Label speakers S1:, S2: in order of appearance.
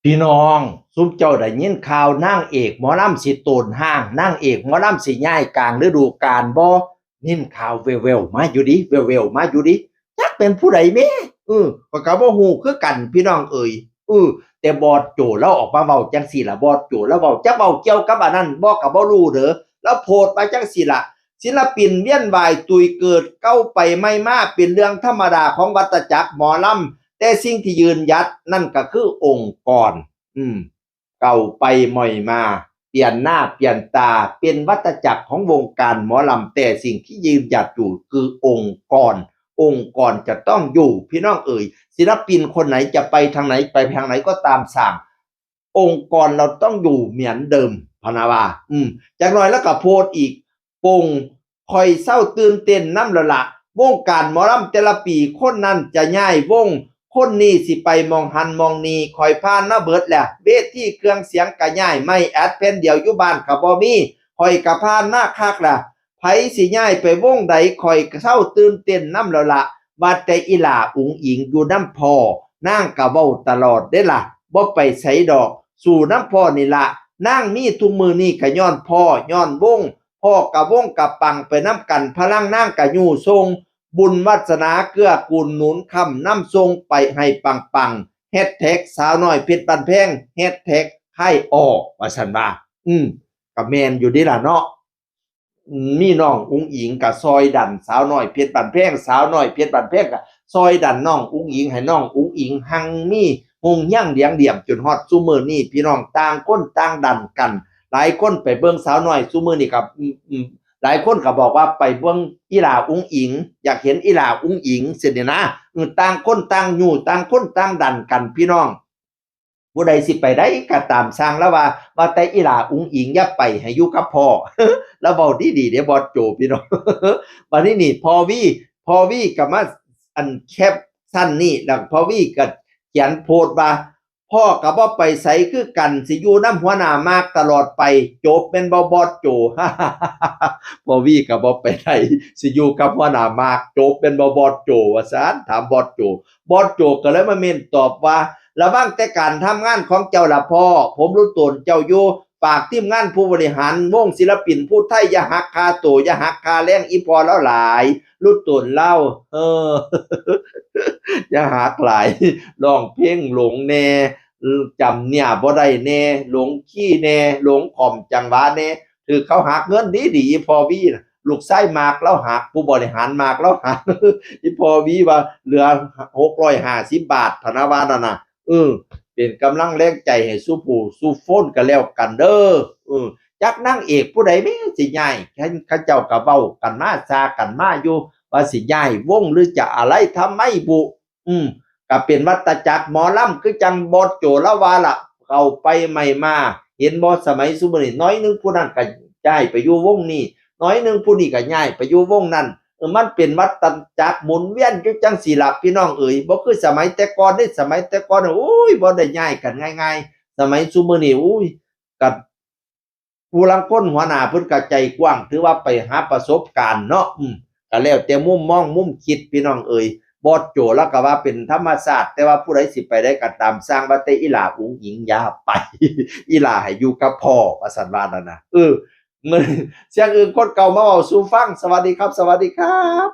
S1: พี่น้องซุมเจ้าได้ยินข่าวนางเอกหมอลำสิโตนห้างนางเอกหมอลำสิย้ายกลางฤดูกาลบ่ยินข่าวแววๆมาอยู่ดิแววๆมาอยู่ดิจักเป็นผู้ใดแม่ข้อยก็บ่ฮู้คือกันพี่น้องเอ่ยแต่บอสโจแล้วออกมาเว้าจังซี่ล่ะบอสโจแล้วเว้าจักเว้าเกี่ยวกับอันนั้นบ่ก็บ่รู้เด้อแล้วโพสต์มาจังซี่ล่ะศิลปินเวียนว่ายตุยเกิดเก้าไปไม่มาเป็นเรื่องธรรมดาของวัฏจักรหมอลำแต่สิ่งที่ยืนหยัดนั่นก็คือองค์กร อืมเก่าไปใหม่มาเปลี่ยนหน้าเปลี่ยนตาเป็นวัฏจักรของวงการหมอลำแต่สิ่งที่ยืนหยัดอยู่คือองค์กรองค์กรจะต้องอยู่พี่น้องเอ่ยศิลปินคนไหนจะไปทางไหนไปทางไหนก็ตามสั่งองค์กรเราต้องอยู่เหมือนเดิมพนาวาจากหน่อยแล้วก็โพสต์อีกปงคอยเศร้าตื่นเต้นน้ำละวงการหมอลำแต่ละปีคนนั้นจะย้ายวงคนนี้สิไปมองหันมองนีคอยผ่านมาเบิดแหละเวทีเครื่องเสียงกะย้ายไม่แอดเพนเดียวอยู่บ้านก็บ่มีคอยกะผ่านมาคักล่ะไผสิย้ายไปวงใดคอยเศร้าตื่นเต้นนำแล้วล่ะว่าแต่อีหล่าอุ๋งอิงอยู่นำพ่อนางก็เว้าตลอดเด้ล่ะบ่ไปไสดอกสู่นำพ่อนี่ล่ะนางมีทุกมื้อนี้ก็ย้อนพ่อย้อนวงพ่อกับวงกับปังไปนำกันพลังนางก็ยู่ทรงบุญวาสนาเกื้อกูลหนุนคำนำทรงไปให้ปังๆ#สาวน้อยเพชรบ้านแพง#ให้ออกว่าซั่นว่าก็แม่นอยู่เดะล่ะเนาะมีน้องอุ๋งอิงก็ซอยดันสาวน้อยเพชรบ้านแพงสาวน้อยเพชรบ้านแพงก็ซอยดันน้องอุ๋งอิงให้น้องอุ๋งอิงหังมีหงยั่งเลี้ยงเดี่ยมจนฮอดซุมื้อนี้พี่น้องต่างคนต่างดันกันหลายคนไปเบิ่งสาวน้อยซุมื้อนี้ก็หลายคนก็บอกว่าไปเบิ่งอีหล่าอุ๋งอิงอยากเห็นอีหล่าอุ๋งอิงเสียนี่นะต่างคนต่างอยู่ต่างคนต่างดันกันพี่น้องผู้ใดสิไปได้ก็ตามสร้างแล้วว่าแต่อีหล่าอุ๋งอิงอย่าไปให้อยู่กับพ่อแล้วเว้าดีๆเด้บอสโจพี่น้องบัดนี้นี่พอวีก็มาอันแคปชั่นนี่แล้วพอวีก็เขียนโพสต์ว่าพ่อก็บ่ไปไสคือกันสิอยู่นำหัวหน้ามากตลอดไปจบแม่นบ่บอสโจพอวีก็บ่ไปไสสิอยู่กับหัวหน้ามากจบแม่นบ่บอสโจว่าซั่นถามบอสโจก็เลยมาเม้นตอบว่าระวังแต่การทำงานของเจ้าล่ะพ่อผมรู้ตนเจ้าอยู่ฝากทีมงานผู้บริหารวงศิลปินผู้ไทยอย่าหักค่าตัวอย่าหักค่าแรงอีพอแล้วหลายรู้ตนเล่าอย่าหักหลายร้องเพลงหลงแน่จำเนี่ยบ่ได้แน่หลงคีย์แน่หลงคอมจังหวะแน่ถือเขาหักเงินดีๆอีพอวีน่ะลูกชายมากแล้วหักผู้บริหารมากแล้วหักอีพอวีว่าเหลือ650บาทพะนะว่านั่นน่ะเป็นกำลังแรงใจให้สู้ผู้สู้คนก็แล้วกันเด้อจักนางเอกผู้ใดแม่สิย้ายเขาเจ้าก็เว้ากันมาซากันมาอยู่ว่าสิย้ายวงหรือจะอะไรทำไมบุก็เป็นวัฏจักรหมอลำคือจังบอสโจแล้วว่าล่ะเข้าไปใหม่มาเห็นบ่สมัยซุมื้อนี้น้อยนึงผู้นั้นก็ย้ายไปอยู่วงนี้น้อยนึงผู้นี้ก็ย้ายไปอยู่วงนั้นมันเป็นวัฏจักรหมุนเวียนอยู่จังซี่ล่ะพี่น้องเอ๋ยบ่คือสมัยแต่ก่อนเด้สมัยแต่ก่อนโอ้ยบ่ได้ย้ายกันง่ายๆสมัยซุมื้อนี้อุ้ยก็ผู้ลางคนหัวหน้าเพิ่นก็ใจกว้างถือว่าไปหาประสบการณ์เนาะก็แล้วแต่มุมมองมุมคิดพี่น้องเอ๋ยบอสโจแล้วก็ว่าเป็นธรรมชาติแต่ว่าผู้ใดสิไปได้ก็ตามสร้างว่าแต่อีหล่าอุ๋งอิงอย่าไปอีหล่าให้อยู่กับพ่อว่าซั่นว่านั่นน่ะมื้อเสียงอื่นคนเก่ามาเว้าสู่ฟังสวัสดีครับสวัสดีครับ